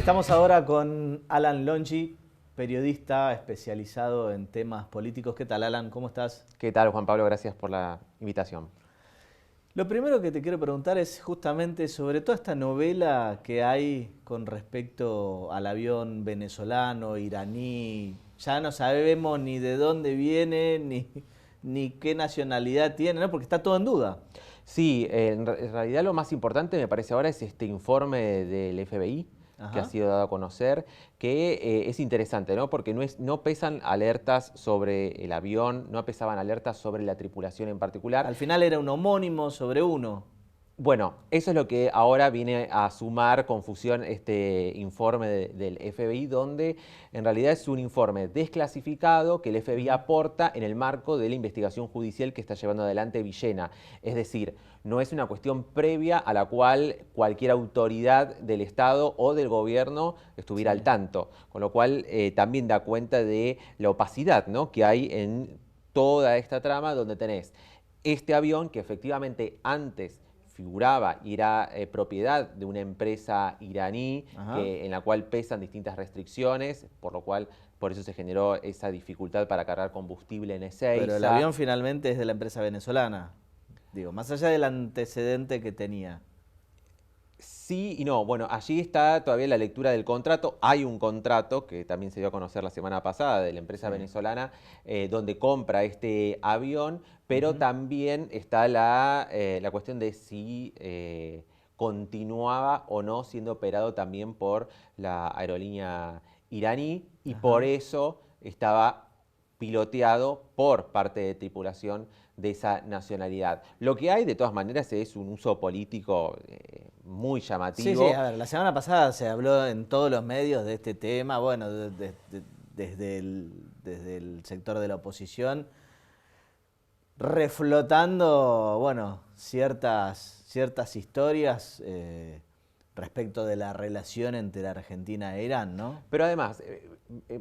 Estamos ahora con Alan Longi, periodista especializado en temas políticos. ¿Qué tal, Alan? ¿Cómo estás? ¿Qué tal, Juan Pablo? Gracias por la invitación. Lo primero que te quiero preguntar es justamente sobre toda esta novela que hay con respecto al avión venezolano, iraní. Ya no sabemos ni de dónde viene, ni qué nacionalidad tiene, ¿no? Porque está todo en duda. Sí, en realidad lo más importante me parece ahora es este informe del FBI que ha Ajá. sido dado a conocer, que es interesante, ¿no? Porque no pesan alertas sobre el avión, no pesaban alertas sobre la tripulación en particular. Al final era un homónimo sobre uno. Bueno, eso es lo que ahora viene a sumar confusión este informe del FBI, donde en realidad es un informe desclasificado que el FBI aporta en el marco de la investigación judicial que está llevando adelante Villena. Es decir, no es una cuestión previa a la cual cualquier autoridad del Estado o del gobierno estuviera al Sí. tanto, con lo cual también da cuenta de la opacidad, ¿no?, que hay en toda esta trama, donde tenés este avión que efectivamente antes figuraba y era propiedad de una empresa iraní Ajá. en la cual pesan distintas restricciones, por eso se generó esa dificultad para cargar combustible en Pero el Ezeiza. avión finalmente es de la empresa venezolana. Digo, más allá del antecedente que tenía. Sí y no. Bueno, allí está todavía la lectura del contrato. Hay un contrato que también se dio a conocer la semana pasada de la empresa Sí. venezolana donde compra este avión, pero Ujú. también está la cuestión de si continuaba o no siendo operado también por la aerolínea iraní y por Ajá. eso estaba piloteado por parte de tripulación de esa nacionalidad. Lo que hay de todas maneras es un uso político muy Sí, sí, llamativo. a ver, la semana pasada se habló en todos los medios de este tema, bueno, desde el sector de la oposición, reflotando, bueno, ciertas historias respecto de la relación entre Argentina e Irán, ¿no? Pero además, eh,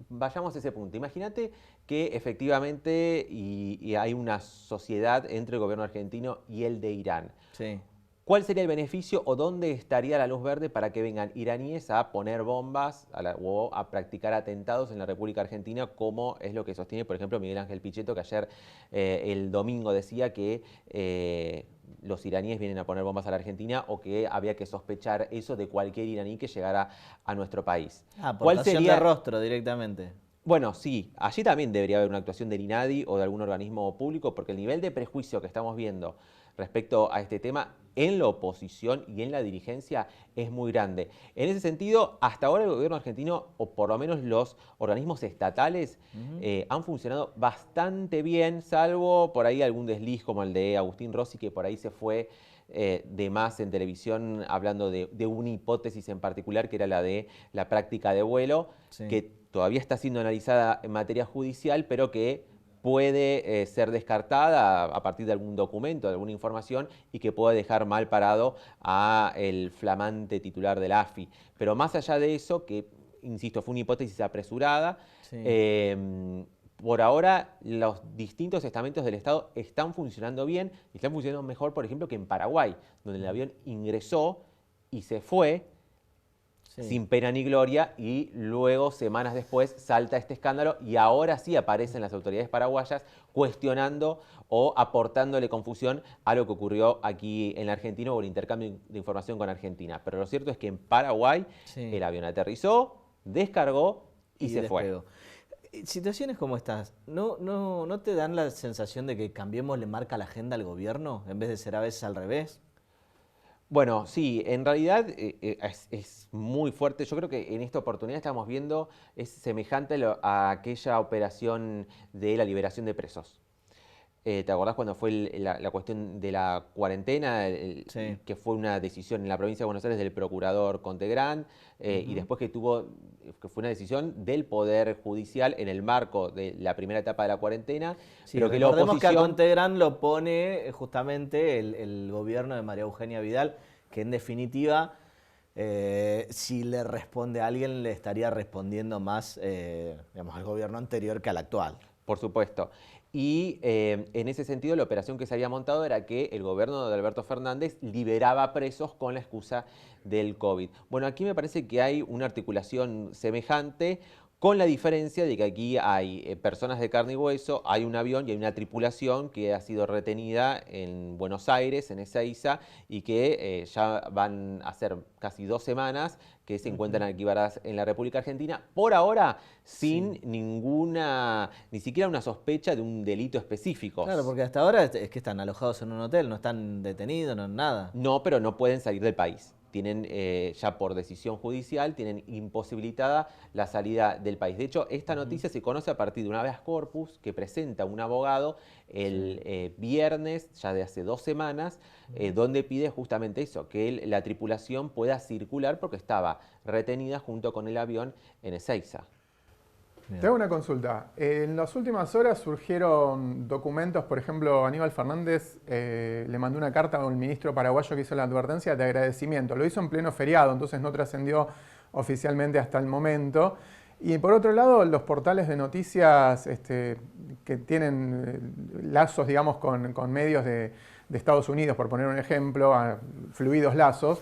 vayamos a ese punto. Imagínate que efectivamente y hay una sociedad entre el gobierno argentino y el de Irán. Sí. ¿Cuál sería el beneficio o dónde estaría la luz verde para que vengan iraníes a poner bombas o a practicar atentados en la República Argentina, como es lo que sostiene, por ejemplo, Miguel Ángel Pichetto, que ayer, el domingo, decía que los iraníes vienen a poner bombas a la Argentina o que había que sospechar eso de cualquier iraní que llegara a nuestro país? Ah, ¿Cuál portación de sería? rostro directamente. Bueno, sí, allí también debería haber una actuación del INADI o de algún organismo público, porque el nivel de prejuicio que estamos viendo respecto a este tema en la oposición y en la dirigencia es muy grande. En ese sentido, hasta ahora el gobierno argentino, o por lo menos los organismos estatales, Ujú. han funcionado bastante bien, salvo por ahí algún desliz como el de Agustín Rossi, que por ahí se fue de más en televisión hablando de una hipótesis en particular, que era la de la práctica de vuelo, Sí. que todavía está siendo analizada en materia judicial, pero que puede ser descartada a partir de algún documento, de alguna información, y que puede dejar mal parado a el flamante titular del AFI. Pero más allá de eso, que, insisto, fue una hipótesis apresurada, Sí. eh, por ahora los distintos estamentos del Estado están funcionando bien, y están funcionando mejor, por ejemplo, que en Paraguay, donde el avión ingresó y se fue Sí. sin pena ni gloria, y luego, semanas después, salta este escándalo y ahora sí aparecen las autoridades paraguayas cuestionando o aportándole confusión a lo que ocurrió aquí en la Argentina o el intercambio de información con Argentina. Pero lo cierto es que en Paraguay Sí. el avión aterrizó, descargó y Y se fue. despegó. Situaciones como estas, ¿no te dan la sensación de que Cambiemos le marca la agenda al gobierno en vez de ser a veces al revés? Bueno, sí, en realidad es muy fuerte. Yo creo que en esta oportunidad estamos viendo, es semejante a aquella operación de la liberación de presos. ¿Te acordás cuando fue la cuestión de la cuarentena, Sí. que fue una decisión en la provincia de Buenos Aires del procurador Contegrán, y Ujú. después que fue una decisión del Poder Judicial en el marco de la primera etapa de la cuarentena, Sí, pero que la recordemos que a oposición... Contegrán lo pone justamente el gobierno de María Eugenia Vidal, que en definitiva, si le responde a alguien, le estaría respondiendo más digamos, al gobierno anterior que al actual. Por supuesto. Y en ese sentido, la operación que se había montado era que el gobierno de Alberto Fernández liberaba presos con la excusa del COVID. Bueno, aquí me parece que hay una articulación semejante, con la diferencia de que aquí hay personas de carne y hueso, hay un avión y hay una tripulación que ha sido retenida en Buenos Aires, en Ezeiza, y que ya van a ser casi 2 semanas que se encuentran archivadas en la República Argentina, por ahora sin ninguna, ni siquiera una sospecha de un delito específico. Claro, porque hasta ahora es que están alojados en un hotel, no están detenidos, no nada. No, pero no pueden salir del país. Tienen, ya por decisión judicial, tienen imposibilitada la salida del país. De hecho, esta noticia se conoce a partir de un habeas corpus que presenta un abogado el viernes, ya de hace 2 semanas, donde pide justamente eso, que la tripulación pueda circular porque estaba retenida junto con el avión en Ezeiza. Te hago una consulta. En las últimas horas surgieron documentos, por ejemplo, Aníbal Fernández le mandó una carta al ministro paraguayo que hizo la advertencia de agradecimiento. Lo hizo en pleno feriado, entonces no trascendió oficialmente hasta el momento. Y por otro lado, los portales de noticias que tienen lazos, digamos, con medios de Estados Unidos, por poner un ejemplo, fluidos lazos,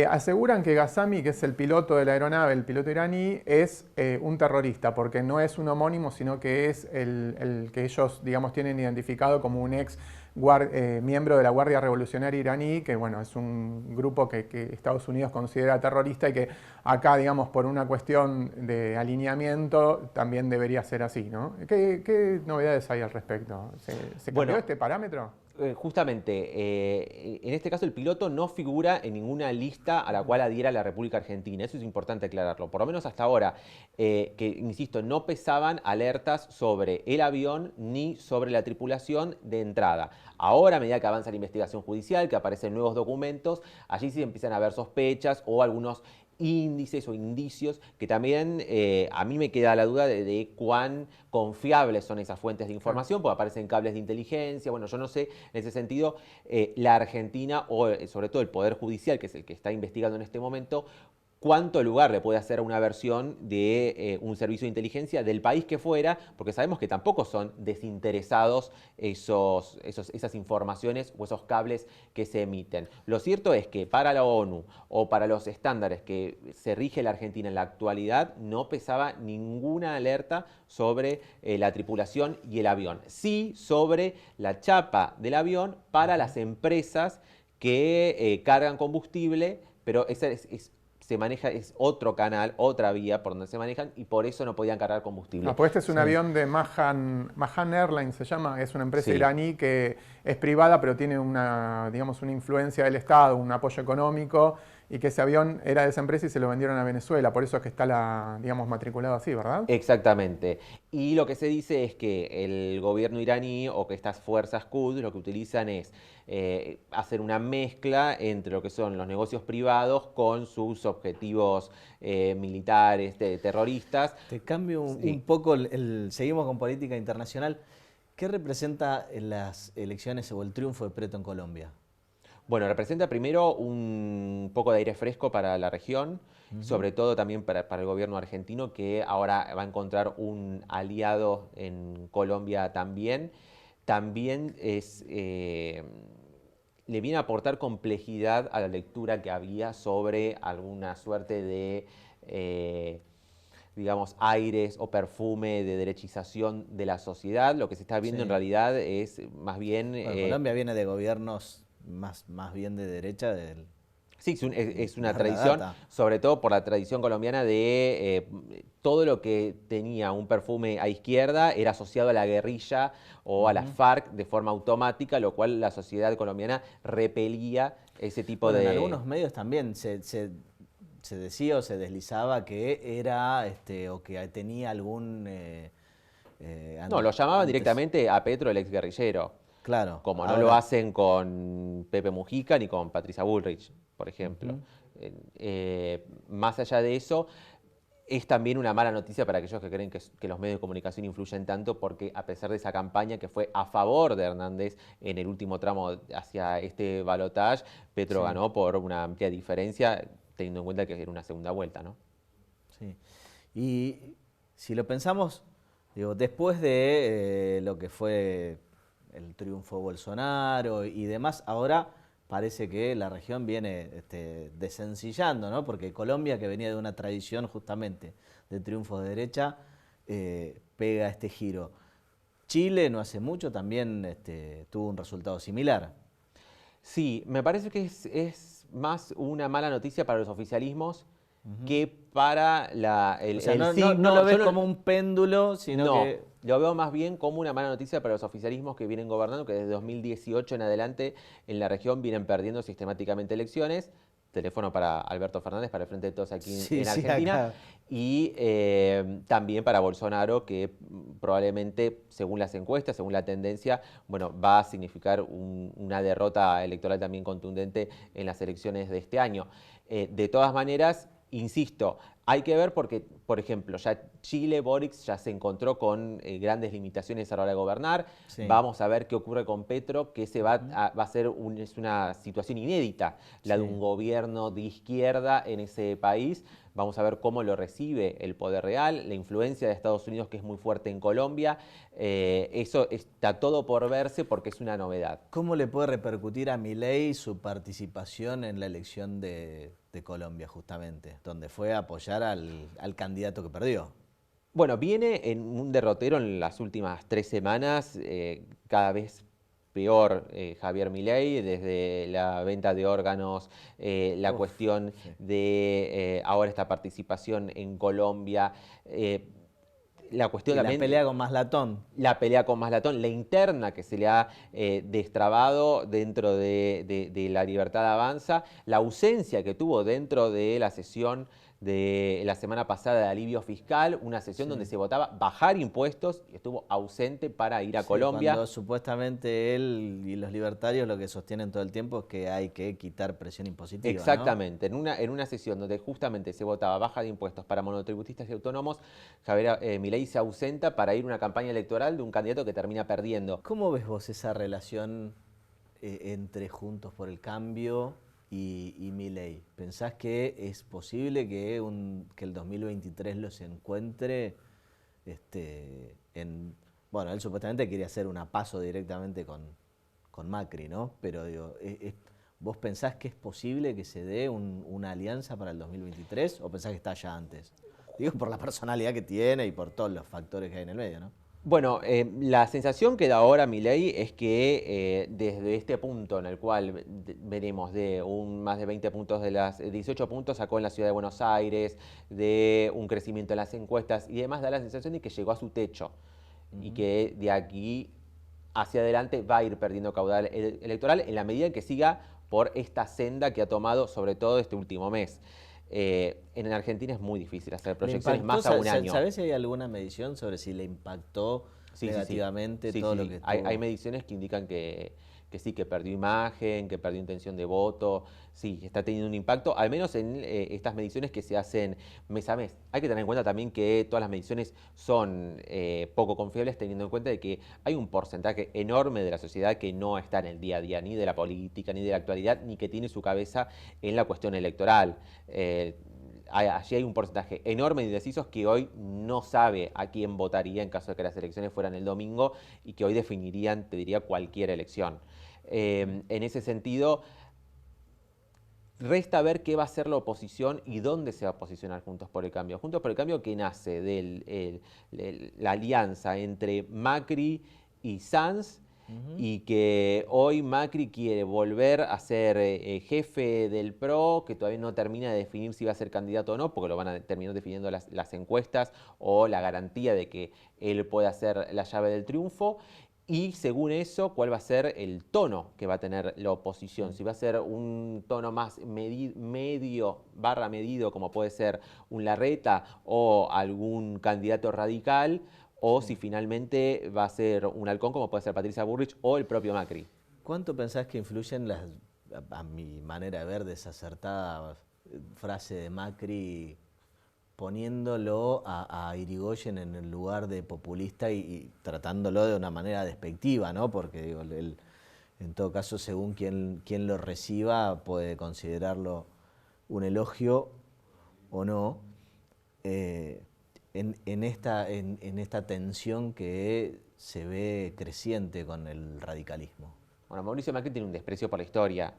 aseguran que Ghassami, que es el piloto de la aeronave, el piloto iraní, es un terrorista, porque no es un homónimo, sino que es el que ellos, digamos, tienen identificado como un ex miembro de la Guardia Revolucionaria iraní, que bueno, es un grupo que Estados Unidos considera terrorista y que acá, digamos, por una cuestión de alineamiento, también debería ser así, ¿no? ¿Qué novedades hay al respecto? ¿Se cambió este parámetro? Justamente, en este caso el piloto no figura en ninguna lista a la cual adhiera la República Argentina. Eso es importante aclararlo. Por lo menos hasta ahora, que insisto, no pesaban alertas sobre el avión ni sobre la tripulación de entrada. Ahora, a medida que avanza la investigación judicial, que aparecen nuevos documentos, allí sí empiezan a haber sospechas o algunos índices o indicios que también a mí me queda la duda de cuán confiables son esas fuentes de información, porque aparecen cables de inteligencia. Bueno, yo no sé, en ese sentido, la Argentina o sobre todo el Poder Judicial, que es el que está investigando en este momento, cuánto lugar le puede hacer a una versión de un servicio de inteligencia del país que fuera, porque sabemos que tampoco son desinteresados esas informaciones o esos cables que se emiten. Lo cierto es que para la ONU o para los estándares que se rige la Argentina en la actualidad, no pesaba ninguna alerta sobre la tripulación y el avión. Sí sobre la chapa del avión para las empresas que cargan combustible, pero esa se maneja, es otro canal, otra vía por donde se manejan y por eso no podían cargar combustible. Pues este es un avión de Mahan Airlines, se llama, es una empresa iraní que es privada pero tiene una, digamos, una influencia del Estado, un apoyo económico, y que ese avión era de esa empresa y se lo vendieron a Venezuela, por eso es que está, digamos, matriculado así, ¿verdad? Exactamente. Y lo que se dice es que el gobierno iraní o que estas fuerzas Quds lo que utilizan es hacer una mezcla entre lo que son los negocios privados con sus objetivos militares, terroristas. Te cambio un poco, seguimos con política internacional. ¿Qué representa en las elecciones o el triunfo de Petro en Colombia? Bueno, representa primero un poco de aire fresco para la región, sobre todo también para el gobierno argentino, que ahora va a encontrar un aliado en Colombia también. También le viene a aportar complejidad a la lectura que había sobre alguna suerte de digamos, aires o perfume de derechización de la sociedad. Lo que se está viendo en realidad es más bien... Bueno, Colombia viene de gobiernos más bien de derecha. Sí, es una tradición, sobre todo por la tradición colombiana de todo lo que tenía un perfume a izquierda era asociado a la guerrilla o a las FARC de forma automática, lo cual la sociedad colombiana repelía ese tipo de... En algunos medios también se decía o se deslizaba que era o que tenía algún... no, lo llamaban directamente a Petro, el exguerrillero. Claro. Como no lo hacen con Pepe Mujica ni con Patricia Bullrich, por ejemplo. Más allá de eso, es también una mala noticia para aquellos que creen que los medios de comunicación influyen tanto, porque a pesar de esa campaña que fue a favor de Hernández en el último tramo hacia este balotaje, Petro ganó por una amplia diferencia, teniendo en cuenta que era una segunda vuelta, ¿no? Sí. Y si lo pensamos, Digo, después de lo que fue el triunfo Bolsonaro y demás, ahora parece que la región viene desencillando, ¿no? Porque Colombia, que venía de una tradición justamente de triunfo de derecha, pega este giro. Chile no hace mucho también tuvo un resultado similar. Sí, me parece que es más una mala noticia para los oficialismos que para O sea, el no, sí. no lo ves como un péndulo, sino No, que... lo veo más bien como una mala noticia para los oficialismos que vienen gobernando, que desde 2018 en adelante en la región vienen perdiendo sistemáticamente elecciones. Teléfono para Alberto Fernández, para el Frente de Todos aquí Sí, en sí, Argentina. acá. Y también para Bolsonaro, que probablemente, según las encuestas, según la tendencia, bueno, va a significar una derrota electoral también contundente en las elecciones de este año. De todas maneras, insisto, hay que ver porque, por ejemplo, ya Chile, Boric ya se encontró con grandes limitaciones a la hora de gobernar. Sí. Vamos a ver qué ocurre con Petro, que va a ser es una situación inédita, la de Sí. un gobierno de izquierda en ese país. Vamos a ver cómo lo recibe el poder real, la influencia de Estados Unidos, que es muy fuerte en Colombia. Eso está todo por verse porque es una novedad. ¿Cómo le puede repercutir a Milei su participación en la elección de Colombia, justamente, donde fue a apoyar al candidato que perdió? Bueno, viene en un derrotero en las últimas 3 semanas, cada vez peor Javier Milei, desde la venta de órganos, la Uf, cuestión sí. de ahora esta participación en Colombia, la cuestión Y la también... pelea con Maslatón. La pelea con Maslatón, la interna que se le ha destrabado dentro de la Libertad Avanza, la ausencia que tuvo dentro de la sesión de la semana pasada de alivio fiscal, una sesión donde Sí. se votaba bajar impuestos y estuvo ausente para ir a Sí, Colombia. cuando supuestamente él y los libertarios lo que sostienen todo el tiempo es que hay que quitar presión impositiva, ¿no? Exactamente, en una sesión donde justamente se votaba baja de impuestos para monotributistas y autónomos, Javier Milei se ausenta para ir a una campaña electoral de un candidato que termina perdiendo. ¿Cómo ves vos esa relación entre Juntos por el Cambio y Milei? ¿Pensás que es posible que el 2023 los encuentre en... Bueno, él supuestamente quería hacer una paso directamente con Macri, ¿no? Pero digo, ¿vos pensás que es posible que se dé una alianza para el 2023 o pensás que está ya antes? Digo, por la personalidad que tiene y por todos los factores que hay en el medio, ¿no? Bueno, la sensación que da ahora Milei es que desde este punto en el cual veremos de más de 20 puntos de las 18 puntos sacó en la ciudad de Buenos Aires, de un crecimiento en las encuestas y demás, da la sensación de que llegó a su techo y que de aquí hacia adelante va a ir perdiendo caudal electoral en la medida en que siga por esta senda que ha tomado sobre todo este último mes. En Argentina es muy difícil hacer proyecciones más a un año. ¿Sabés si hay alguna medición sobre si le impactó negativamente todo lo que estuvo? Hay mediciones que indican que sí, que perdió imagen, que perdió intención de voto, sí, está teniendo un impacto, al menos en estas mediciones que se hacen mes a mes. Hay que tener en cuenta también que todas las mediciones son poco confiables, teniendo en cuenta de que hay un porcentaje enorme de la sociedad que no está en el día a día, ni de la política, ni de la actualidad, ni que tiene su cabeza en la cuestión electoral. Allí hay un porcentaje enorme de indecisos que hoy no sabe a quién votaría en caso de que las elecciones fueran el domingo y que hoy definirían, te diría, cualquier elección. En ese sentido, resta ver qué va a hacer la oposición y dónde se va a posicionar Juntos por el Cambio. Juntos por el Cambio que nace de la alianza entre Macri y Sanz, y que hoy Macri quiere volver a ser jefe del PRO, que todavía no termina de definir si va a ser candidato o no, porque lo van a terminar definiendo las encuestas o la garantía de que él pueda ser la llave del triunfo. Y según eso, cuál va a ser el tono que va a tener la oposición. Si va a ser un tono más medido, como puede ser un Larreta o algún candidato radical, o si finalmente va a ser un halcón como puede ser Patricia Bullrich o el propio Macri. ¿Cuánto pensás que influyen a mi manera de ver, desacertada frase de Macri poniéndolo a Irigoyen en el lugar de populista y tratándolo de una manera despectiva, ¿no? Porque digo, en todo caso, según quien lo reciba, puede considerarlo un elogio o no. en esta tensión que se ve creciente con el radicalismo? Bueno, Mauricio Macri tiene un desprecio por la historia,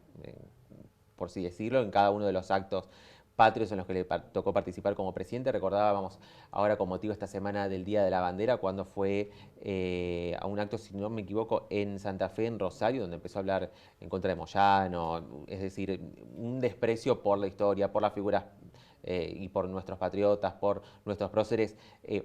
por así decirlo, en cada uno de los actos patrios en los que le tocó participar como presidente. Recordábamos ahora con motivo esta semana del Día de la Bandera, cuando fue a un acto, si no me equivoco, en Santa Fe, en Rosario, donde empezó a hablar en contra de Moyano, es decir, un desprecio por la historia, por las figuras y por nuestros patriotas, por nuestros próceres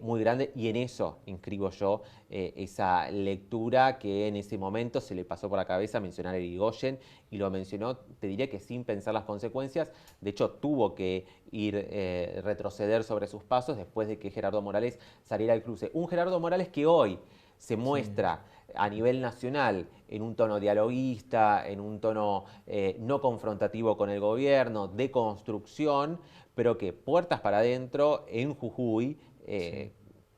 muy grande, y en eso inscribo yo esa lectura que en ese momento se le pasó por la cabeza mencionar a Irigoyen, y lo mencionó, te diría que sin pensar las consecuencias. De hecho, tuvo que retroceder sobre sus pasos después de que Gerardo Morales saliera al cruce. Un Gerardo Morales que hoy se muestra a nivel nacional en un tono dialoguista, en un tono no confrontativo con el gobierno, de construcción, pero que puertas para adentro en Jujuy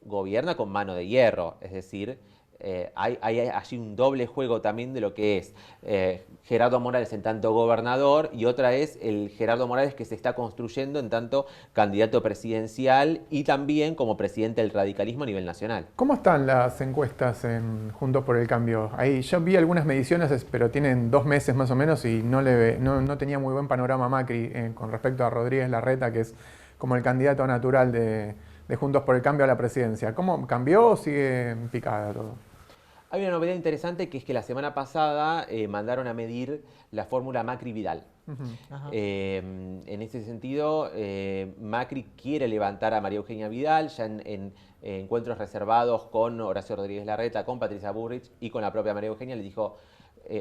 gobierna con mano de hierro. Es decir, hay allí un doble juego también de lo que es Gerardo Morales en tanto gobernador, y otra es el Gerardo Morales que se está construyendo en tanto candidato presidencial y también como presidente del radicalismo a nivel nacional. ¿Cómo están las encuestas en Juntos por el Cambio? Ahí yo vi algunas mediciones, pero tienen 2 meses más o menos y no tenía muy buen panorama Macri con respecto a Rodríguez Larreta, que es como el candidato natural de Juntos por el Cambio a la presidencia. ¿Cómo cambió o sigue picada todo? Hay una novedad interesante, que es que la semana pasada mandaron a medir la fórmula Macri-Vidal. En ese sentido, Macri quiere levantar a María Eugenia Vidal ya en encuentros reservados con Horacio Rodríguez Larreta, con Patricia Bullrich y con la propia María Eugenia. Le dijo,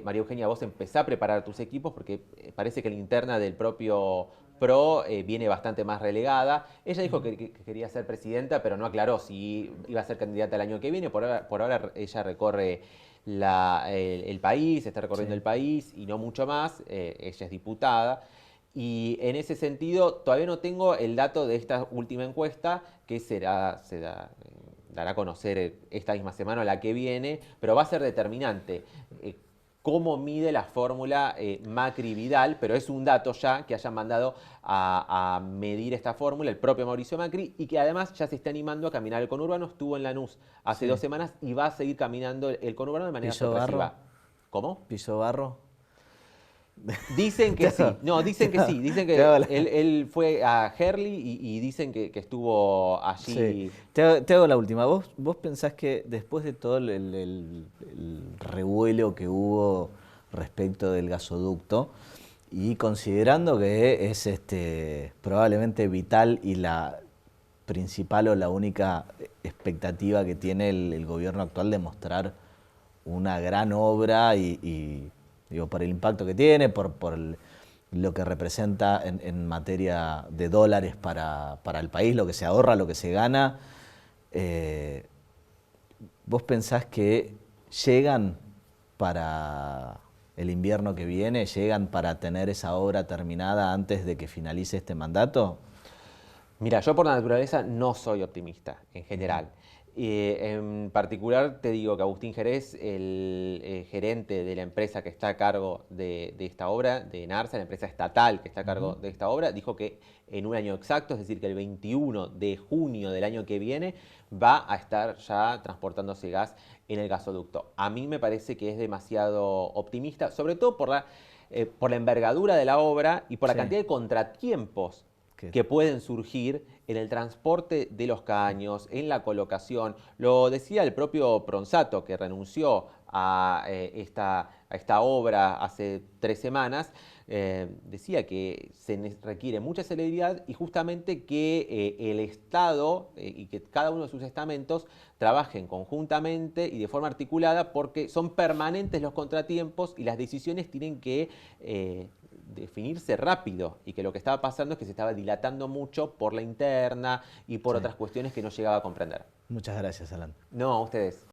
María Eugenia, vos empezá a preparar tus equipos porque parece que la interna del propio PRO viene bastante más relegada. Ella dijo que quería ser presidenta, pero no aclaró si iba a ser candidata el año que viene. Por ahora ella recorre el país, está recorriendo el país y no mucho más. Ella es diputada. Y en ese sentido, todavía no tengo el dato de esta última encuesta, que dará a conocer esta misma semana o la que viene, pero va a ser determinante cómo mide la fórmula Macri-Vidal, pero es un dato ya que hayan mandado a medir esta fórmula el propio Mauricio Macri, y que además ya se está animando a caminar el conurbano. Estuvo en Lanús hace 2 semanas y va a seguir caminando el conurbano de manera sorpresiva. ¿Barro? ¿Cómo? ¿Piso barro? Dicen que sí, no, dicen que sí, dicen que él fue a Herli y dicen que estuvo allí. Sí. Te hago la última. ¿Vos pensás que después de todo el revuelo que hubo respecto del gasoducto, y considerando que es probablemente vital y la principal o la única expectativa que tiene el gobierno actual de mostrar una gran obra y digo, por el impacto que tiene, por lo que representa en materia de dólares para el país, lo que se ahorra, lo que se gana, ¿vos pensás que llegan para el invierno que viene, llegan para tener esa obra terminada antes de que finalice este mandato? Mira, yo por naturaleza no soy optimista en general. En particular te digo que Agustín Jerez, el gerente de la empresa que está a cargo de esta obra, de Enarsa, la empresa estatal que está a cargo de esta obra, dijo que en un año exacto, es decir, que el 21 de junio del año que viene, va a estar ya transportándose gas en el gasoducto. A mí me parece que es demasiado optimista, sobre todo por la envergadura de la obra y por la cantidad de contratiempos que pueden surgir en el transporte de los caños, en la colocación. Lo decía el propio Pronsato, que renunció a esta obra hace 3 semanas. Decía que se requiere mucha celeridad y justamente que el Estado y que cada uno de sus estamentos trabajen conjuntamente y de forma articulada, porque son permanentes los contratiempos y las decisiones tienen que definirse rápido, y que lo que estaba pasando es que se estaba dilatando mucho por la interna y por otras cuestiones que no llegaba a comprender. Muchas gracias, Alan. No, a ustedes.